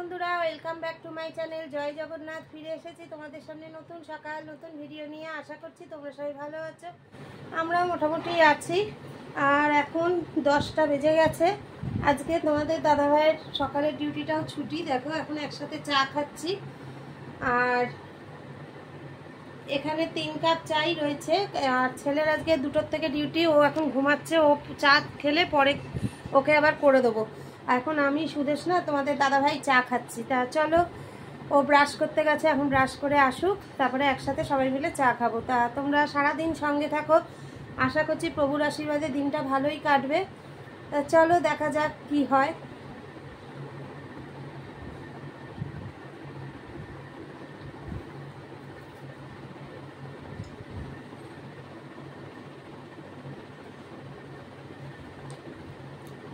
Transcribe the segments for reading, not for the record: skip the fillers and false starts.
বন্ধুরা, welcome back to my channel জয় জগন্নাথ। ফিরে এসেছি তোমাদের সামনে নতুন সকাল নতুন ভিডিও নিয়ে। আশা করছি তোমরা সবাই ভালো আছো, আমরাও মোটামুটি আছি। আর এখন 10টা বেজে গেছে। আজকে তোমাদের দাদাভাইয়ের সকালের ডিউটিটাও ছুটি। দেখো এখন একসাথে চা খাচ্ছি। আর এখানে 3 কাপ চাই রয়েছে। আর ছেলের আজকে 2টোর থেকে ডিউটি, ও এখন ঘুমাচ্ছে। ও চা খেলে পরে ওকে আবার করে দেবো। এখন আমি সুদেশ না তোমাদের দাদাভাই চা খাচ্ছি। তা চলো, ও ব্রাশ করতে গেছে, এখন ব্রাশ করে আসুক, তারপরে একসাথে সবাই মিলে চা খাবো। তা তোমরা সারাদিন সঙ্গে থাকো, আশা করছি প্রভুর আশীর্বাদে দিনটা ভালোই কাটবে। তা চলো দেখা যাক কি হয়।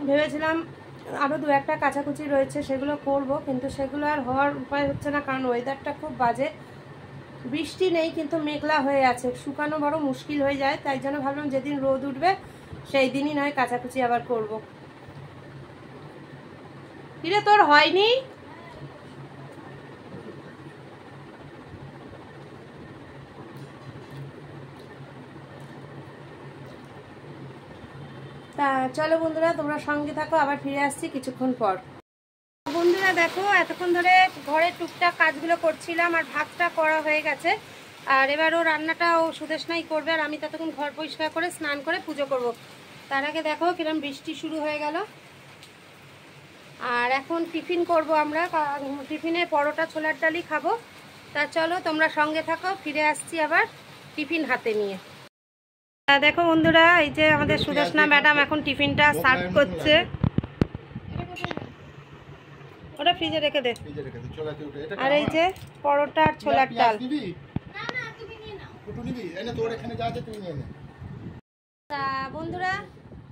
ভেবেছিলাম আরও 2-1টা কাচাকুচি রয়েছে, সেগুলো করব, কিন্তু সেগুলো আর হওয়ার উপায় হচ্ছে না, কারণ ওয়েদারটা খুব বাজে। বৃষ্টি নেই কিন্তু মেঘলা হয়ে আছে, শুকানো বড় মুশকিল হয়ে যায়। তাই জন্য ভাবলাম যেদিন রোদ উঠবে সেই দিনই নয় কাচাকুচি আবার করব। কিরে তোর হয়নি? তা চলো বন্ধুরা, তোমরা সঙ্গে থাকো, আবার ফিরে আসছি কিছুক্ষণ পর। বন্ধুরা দেখো, এতক্ষণ ধরে ঘরের টুকটাক কাজগুলো করছিলাম, আর ভাতটা করা হয়ে গেছে। আর এবার ও রান্নাটা ও সুদেশনাই করবে, আর আমি ততক্ষণ ঘর পরিষ্কার করে স্নান করে পুজো করব। তার আগে দেখো কিরম বৃষ্টি শুরু হয়ে গেল। আর এখন টিফিন করব আমরা, টিফিনে পরোটা ছোলার ডালই খাবো। তা চলো তোমরা সঙ্গে থাকো, ফিরে আসছি আবার টিফিন হাতে নিয়ে। দেখো বন্ধুরা, এই যে আমাদের সুদেশনা ম্যাডাম এখন টিফিনটা সার্ভ করছে। ওটা ফ্রিজে রেখে দে। আর এই যে পরোটা আর ছোলার ডাল। তা বন্ধুরা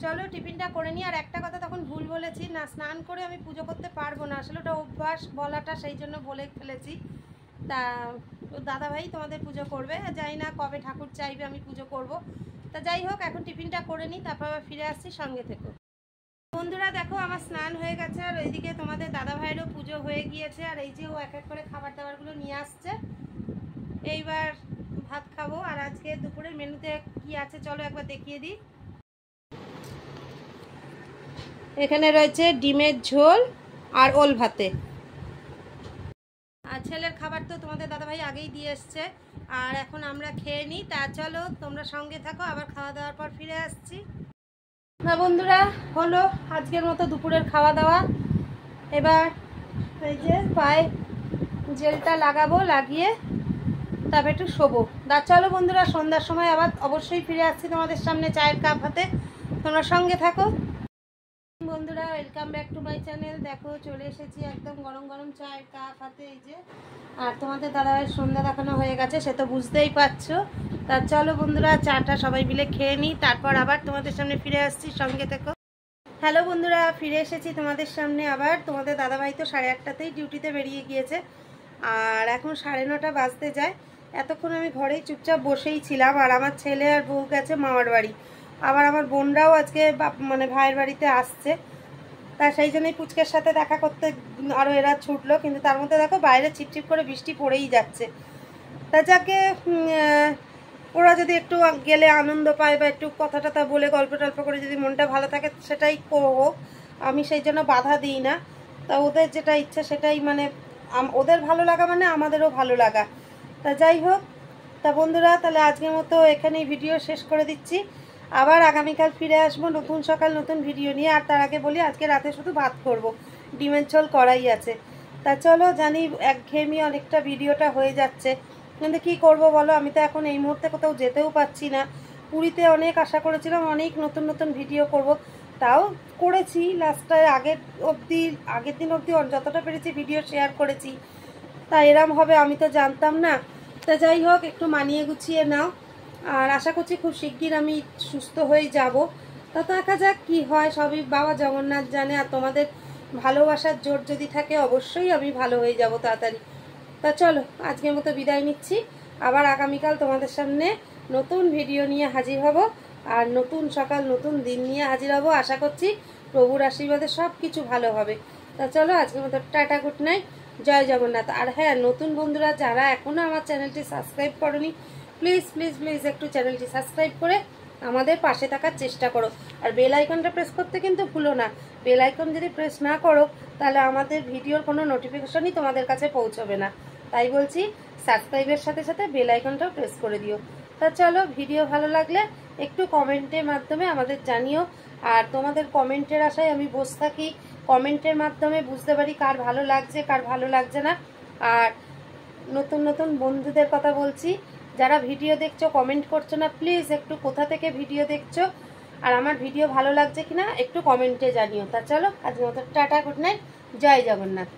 চলো টিফিনটা করে নিই। আর একটা কথা তখন ভুল বলেছি, না স্নান করে আমি পুজো করতে পারবো না, আসলে ওটা অভ্যাস বলাটা, সেই জন্য বলে ফেলেছি। তা দাদাভাই তোমাদের পুজো করবে, জানি না কবে ঠাকুর চাইবে আমি পুজো করব। তা যাই হোক, এখন টিফিনটা করে নিই, তারপর আবার ফিরে আসছি, সঙ্গে থেকো। বন্ধুরা দেখো, আমার স্নান হয়ে গেছে, আর ওইদিকে তোমাদের দাদাভাইয়েরও পুজো হয়ে গিয়েছে। আর এই যে ও এক এক করে খাবার দাবারগুলো নিয়ে আসছে। এইবার ভাত খাবো। আর আজকে দুপুরের মেনুতে কি আছে চলো একবার দেখিয়ে দিই। এখানে রয়েছে ডিমের ঝোল আর ওল ভাতে। আর ছেলের খাবার তো তোমাদের দাদাভাই আগেই দিয়ে এসছে। আর এখন আমরা খেয়ে নিই। তা চলো তোমরা সঙ্গে থাকো, আবার খাওয়া দাওয়ার পর ফিরে আসছি। না বন্ধুরা, হলো আজকের মতো দুপুরের খাওয়া দাওয়া। এবার এই যে পায়ে জেলটা লাগাবো, লাগিয়ে তারপর একটু শোবো। তা চলো বন্ধুরা, সন্ধ্যার সময় আবার অবশ্যই ফিরে আসছি তোমাদের সামনে চায়ের কাপ হাতে, তোমরা সঙ্গে থাকো। বন্ধুরা, welcome back to my channel. দেখো চলে এসেছি একদম গরম গরম চায়ের কাপ হাতে, এই যে। আর তোমাদের দাদাভাইয়ের সন্ধ্যা দেখানো হয়ে গেছে, সে তো বুঝতেই পারছো। তা চলো বন্ধুরা, চাটা সবাই মিলে খেয়ে নিই, তারপর আবার তোমাদের সামনে ফিরে আসছি, সঙ্গে থেকো। হ্যালো বন্ধুরা, ফিরে এসেছি তোমাদের সামনে আবার। তোমাদের দাদাভাই তো 8:30তেই ডিউটিতে বেরিয়ে গিয়েছে, আর এখন 9:30 বাজতে যায়। এতক্ষণ আমি ঘরেই চুপচাপ বসেই ছিলাম। আর আমার ছেলে আর বউ গেছে মামার বাড়ি, আবার আমার বোনরাও আজকে মানে ভাইয়ের বাড়িতে আসছে। তা সেই জন্যই পুচকের সাথে দেখা করতে আরও এরা ছুটলো, কিন্তু তার মধ্যে দেখো বাইরে ছিপছিপ করে বৃষ্টি পড়েই যাচ্ছে। তা যাকে ওরা যদি একটু গেলে আনন্দ পায়, বা একটু কথা টথা বলে গল্প টল্প করে যদি মনটা ভালো থাকে, সেটাই করবো। আমি সেই জন্য বাধা দিই না। তা ওদের যেটা ইচ্ছা সেটাই, মানে ওদের ভালো লাগা মানে আমাদেরও ভালো লাগা। তা যাই হোক, তা বন্ধুরা তাহলে আজকের মতো এখানেই ভিডিও শেষ করে দিচ্ছি। আবার আগামীকাল ফিরে আসবো নতুন সকাল নতুন ভিডিও নিয়ে। আর তার আগে বলি, আজকে রাতে শুধু ভাত করব, ডিমের ঝোল করাই আছে। তা চলো, জানি একঘেয়েমি অনেকটা ভিডিওটা হয়ে যাচ্ছে, কিন্তু কি করব বলো, আমি তো এখন এই মুহূর্তে কোথাও যেতেও পাচ্ছি না। পুরীতে অনেক আশা করেছিলাম অনেক নতুন নতুন ভিডিও করব, তাও করেছি লাস্টে, আগের দিন অবধি যতটা পেরেছি ভিডিও শেয়ার করেছি। তা এরম হবে আমি তো জানতাম না। তা যাই হোক, একটু মানিয়ে গুছিয়ে নাও। আর আশা করছি খুব শিগগির আমি সুস্থ হয়ে যাব। তা দেখা যাক কি হয়, সবই বাবা জগন্নাথ জানে। আর তোমাদের ভালোবাসার জোর যদি থাকে, অবশ্যই আমি ভালো হয়ে যাব তাড়াতাড়ি। তা চলো আজকের মতো বিদায় নিচ্ছি। আবার আগামীকাল তোমাদের সামনে নতুন ভিডিও নিয়ে হাজির হব, আর নতুন সকাল নতুন দিন নিয়ে হাজির হব। আশা করছি প্রভুর আশীর্বাদে সব কিছু ভালো হবে। তা চলো আজকের মতো টাটা, গুড নাইট, জয় জগন্নাথ। আর হ্যাঁ, নতুন বন্ধুরা যারা এখনও আমার চ্যানেলটি সাবস্ক্রাইব করনি, প্লিজ প্লিজ প্লিজ একটু চ্যানেলটি সাবস্ক্রাইব করে আমাদের পাশে থাকার চেষ্টা করো। আর বেল আইকনটা প্রেস করতে কিন্তু ভুলো না। বেল আইকন যদি প্রেস না করো তাহলে আমাদের ভিডিওর কোনো নোটিফিকেশনই তোমাদের কাছে পৌঁছবে না। তাই বলছি, সাবস্ক্রাইবের সাথে সাথে বেল আইকনটাও প্রেস করে দিও। তা চলো, ভিডিও ভালো লাগলে একটু কমেন্টের মাধ্যমে আমাদের জানিও। আর তোমাদের কমেন্টের আশায় আমি বসে থাকি, কমেন্টের মাধ্যমে বুঝতে পারি কার ভালো লাগছে কার ভালো লাগছে না। আর নতুন নতুন বন্ধুদের কথা বলছি, যারা ভিডিও দেখছো কমেন্ট করছো না, প্লিজ একটু কোথা থেকে ভিডিও দেখছো আর আমার ভিডিও ভালো লাগছে কিনা একটু কমেন্টে জানিও। তা চলো আজকের মতো টাটা, গুড নাইট, জয় জগন্নাথ।